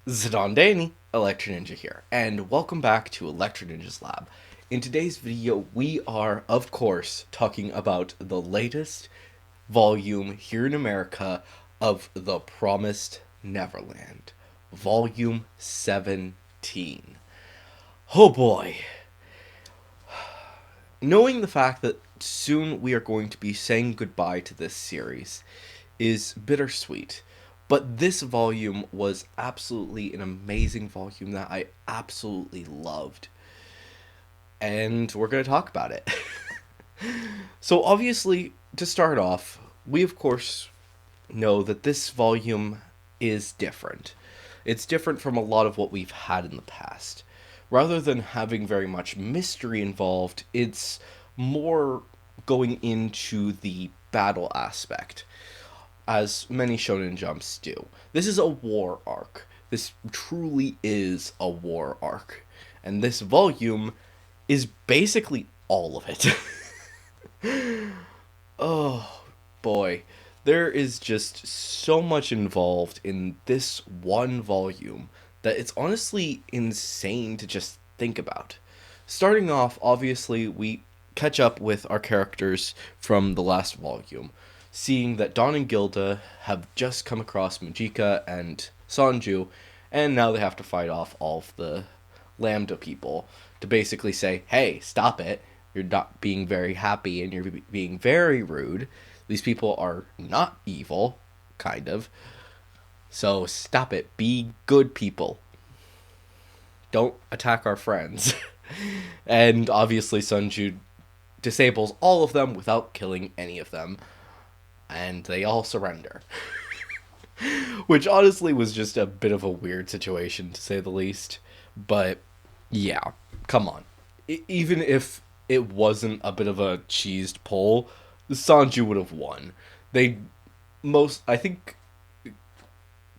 Zidane, Electro Ninja here, and welcome back to Electro Ninja's Lab. In today's video, we are, of course, talking about the latest volume here in America of The Promised Neverland, Volume 17. Oh boy. Knowing the fact that soon we are going to be saying goodbye to this series is bittersweet. But this volume was absolutely an amazing volume that I absolutely loved. And we're going to talk about it. So, obviously, to start off, we of course know that this volume is different. It's different from a lot of what we've had in the past. Rather than having very much mystery involved, it's more going into the battle aspect, as many shonen jumps do. This is a war arc. This truly is a war arc. And this volume is basically all of it. Oh boy. There is just so much involved in this one volume that it's honestly insane to just think about. Starting off, obviously, we catch up with our characters from the last volume, seeing that Dawn and Gilda have just come across Majika and Sanju, and now they have to fight off all of the Lambda people to basically say, hey, stop it. You're not being very happy and you're being very rude. These people are not evil, kind of. So stop it. Be good people. Don't attack our friends. And obviously, Sunju disables all of them without killing any of them. And they all surrender. Which honestly was just a bit of a weird situation, to say the least. But yeah, come on. Even if it wasn't a bit of a cheesed poll, Sanju would have won. I think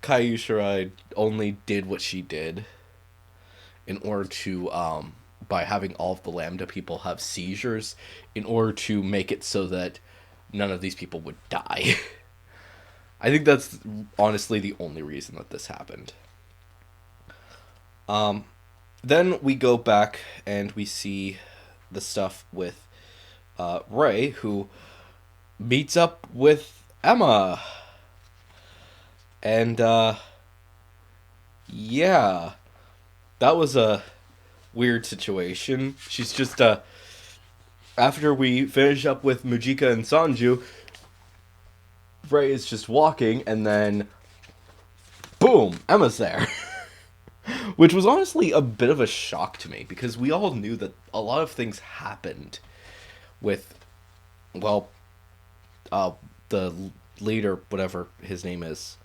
Kayushirai only did what she did in order to, by having all of the Lambda people have seizures, in order to make it so that none of these people would die. I think that's honestly the only reason that this happened. Then we go back and we see the stuff with Ray, who meets up with Emma. And, yeah, that was a weird situation. She's just, after we finish up with Mujika and Sanju, Ray is just walking, and then, boom, Emma's there. Which was honestly a bit of a shock to me, because we all knew that a lot of things happened with, well, the leader, whatever his name is.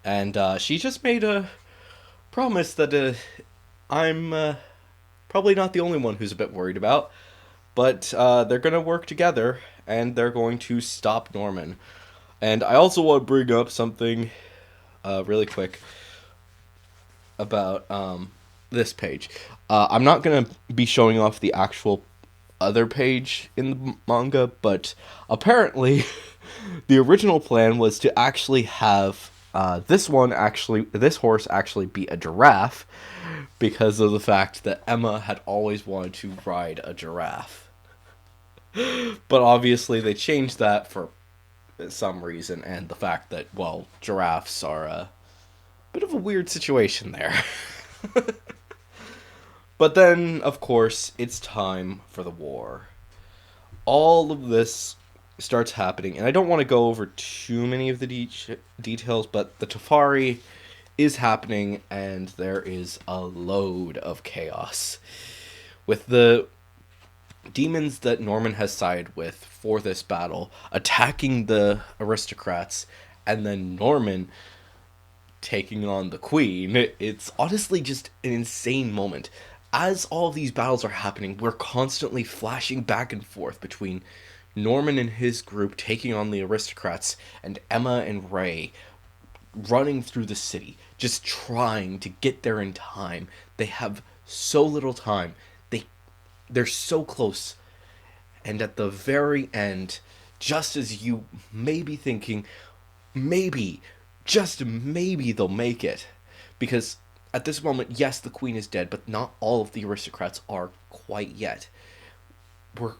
And she just made a promise that I'm probably not the only one who's a bit worried about, but they're going to work together, and they're going to stop Norman. And I also want to bring up something really quick about this page. I'm not going to be showing off the actual other page in the manga, but apparently the original plan was to actually have this horse actually be a giraffe, because of the fact that Emma had always wanted to ride a giraffe. But obviously they changed that for some reason, and the fact that, well, giraffes are a bit of a weird situation there. But then, of course, it's time for the war. All of this starts happening, and I don't want to go over too many of the details, but the Tafari is happening, and there is a load of chaos. With the demons that Norman has sided with for this battle attacking the aristocrats, and then Norman taking on the queen, it's honestly just an insane moment. As all of these battles are happening, we're constantly flashing back and forth between Norman and his group taking on the aristocrats, and Emma and Ray running through the city, just trying to get there in time. They have so little time. They're so close. And at the very end, just as you may be thinking, maybe, just maybe they'll make it. Because At this moment, yes, the queen is dead, but not all of the aristocrats are quite yet. We're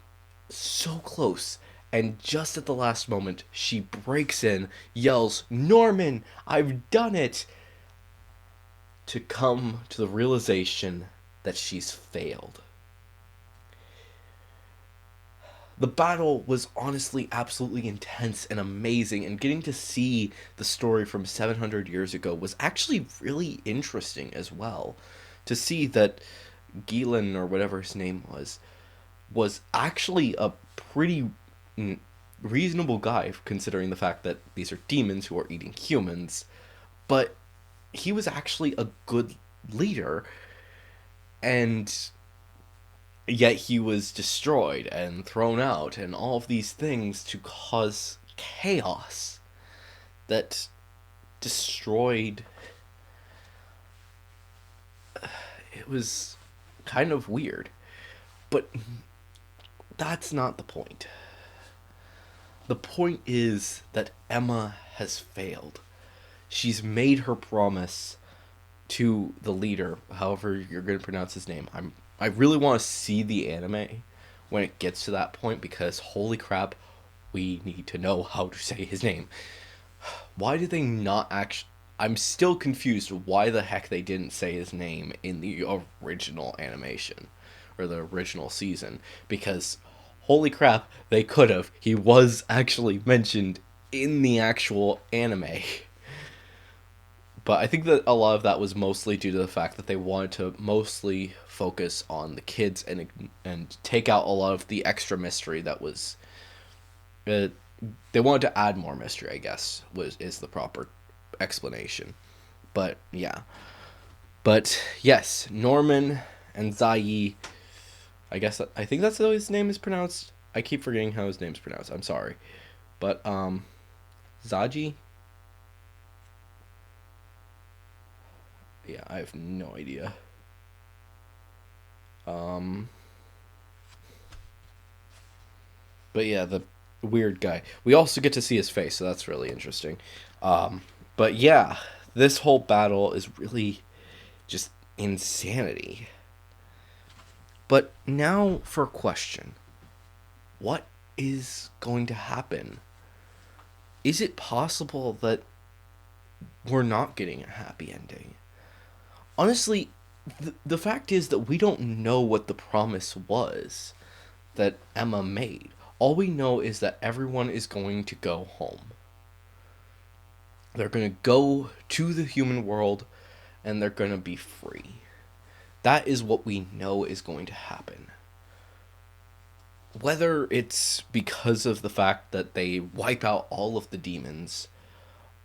so close. And just at the last moment, she breaks in, yells, "Norman, I've done it!" to come to the realization that she's failed. The battle was honestly absolutely intense and amazing, and getting to see the story from 700 years ago was actually really interesting as well. To see that Gielan, or whatever his name was actually a pretty reasonable guy, considering the fact that these are demons who are eating humans, but he was actually a good leader, and yet he was destroyed and thrown out and all of these things to cause chaos that destroyed. It was kind of weird, but that's not the point. The point is that Emma has failed. She's made her promise to the leader, however you're going to pronounce his name. I really want to see the anime when it gets to that point, because holy crap, we need to know how to say his name. Why did they not actually? I'm still confused why the heck they didn't say his name in the original animation or the original season, because holy crap, they could have. He was actually mentioned in the actual anime. But I think that a lot of that was mostly due to the fact that they wanted to mostly focus on the kids and take out a lot of the extra mystery that was. They wanted to add more mystery, I guess, is the proper explanation. But yeah, but yes, Norman and Zai. I think that's how his name is pronounced. I keep forgetting how his name's pronounced. I'm sorry, but Zaji. Yeah, I have no idea. Um, but yeah, the weird guy. We also get to see his face, so that's really interesting. But yeah, this whole battle is really just insanity. But now for a question. What is going to happen? Is it possible that we're not getting a happy ending? Honestly, the fact is that we don't know what the promise was that Emma made. All we know is that everyone is going to go home. They're going to go to the human world and they're going to be free. That is what we know is going to happen. Whether it's because of the fact that they wipe out all of the demons,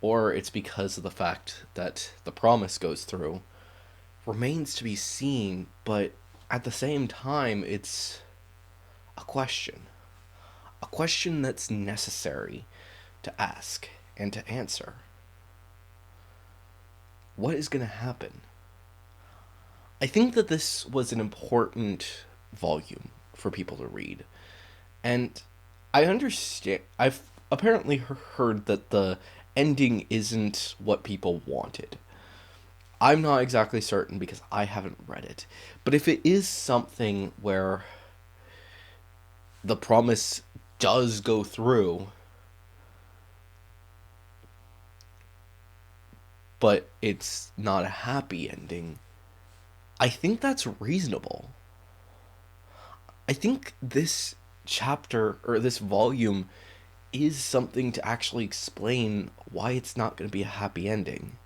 or it's because of the fact that the promise goes through, remains to be seen, but at the same time, it's a question. A question that's necessary to ask and to answer. What is going to happen? I think that this was an important volume for people to read. And I understand. I've apparently heard that the ending isn't what people wanted. I'm not exactly certain because I haven't read it. But if it is something where the promise does go through, but it's not a happy ending, I think that's reasonable. I think this chapter or this volume is something to actually explain why it's not going to be a happy ending.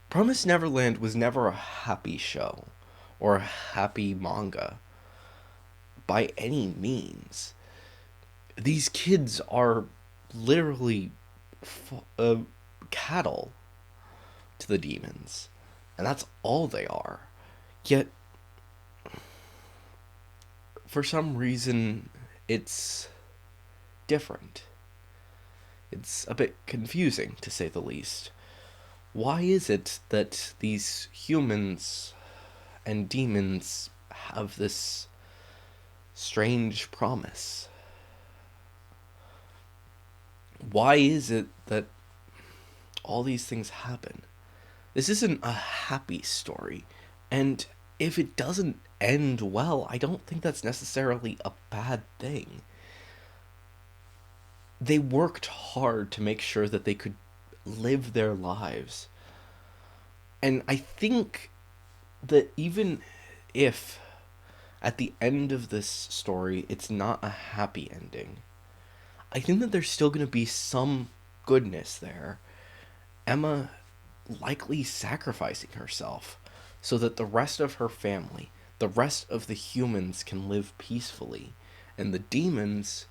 Promise Neverland was never a happy show or a happy manga by any means. These kids are literally cattle to the demons, and that's all they are. Yet, for some reason, it's different. It's a bit confusing, to say the least. Why is it that these humans and demons have this strange promise? Why is it that all these things happen? This isn't a happy story. And if it doesn't end well, I don't think that's necessarily a bad thing. They worked hard to make sure that they could live their lives. And I think that even if at the end of this story it's not a happy ending, I think that there's still going to be some goodness there. Emma likely sacrificing herself so that the rest of her family, the rest of the humans, can live peacefully, and the demons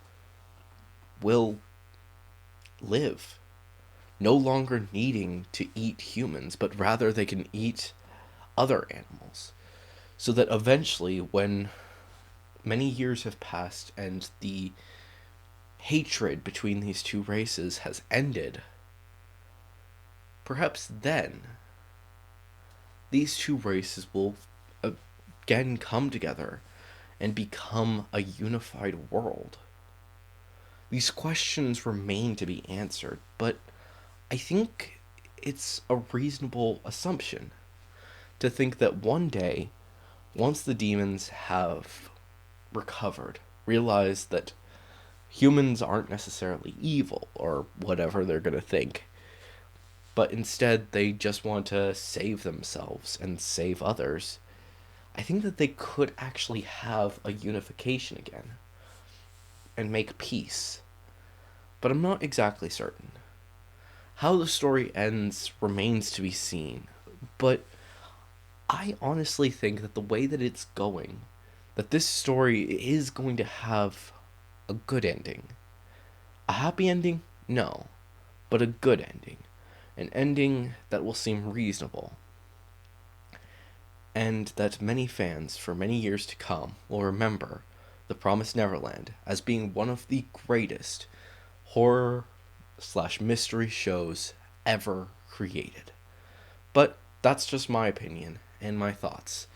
will live, no longer needing to eat humans, but rather they can eat other animals. So that eventually, when many years have passed and the hatred between these two races has ended, perhaps then these two races will again come together and become a unified world. These questions remain to be answered, but I think it's a reasonable assumption to think that one day, once the demons have recovered, realize that humans aren't necessarily evil or whatever they're going to think, but instead they just want to save themselves and save others, I think that they could actually have a unification again and make peace. But I'm not exactly certain. How the story ends remains to be seen, but I honestly think that the way that it's going, that this story is going to have a good ending. A happy ending? No, but a good ending. An ending that will seem reasonable. And that many fans, for many years to come, will remember The Promised Neverland as being one of the greatest horror/mystery shows ever created. But that's just my opinion and my thoughts.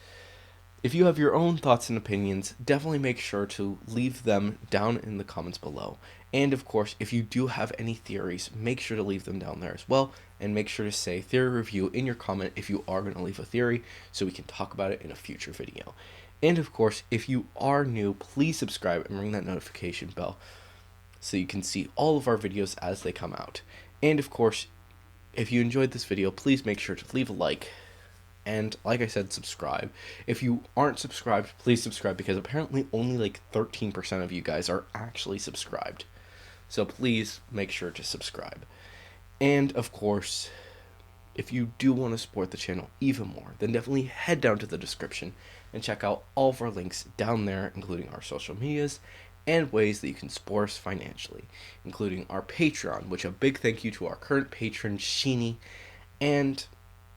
If you have your own thoughts and opinions, definitely make sure to leave them down in the comments below. And of course, if you do have any theories, make sure to leave them down there as well. And make sure to say theory review in your comment if you are going to leave a theory, so we can talk about it in a future video. And of course, if you are new, please subscribe and ring that notification bell so you can see all of our videos as they come out. And of course, if you enjoyed this video, please make sure to leave a like. And like I said, subscribe. If you aren't subscribed, please subscribe, because apparently only like 13% of you guys are actually subscribed. So please make sure to subscribe. And of course, if you do want to support the channel even more, then definitely head down to the description and check out all of our links down there, including our social medias and ways that you can support us financially, including our Patreon, which a big thank you to our current patron, Sheeny, and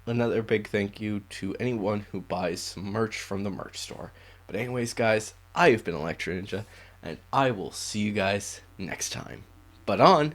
another big thank you to anyone who buys some merch from the merch store. But anyways, guys, I have been Electro Ninja, and I will see you guys next time. But on!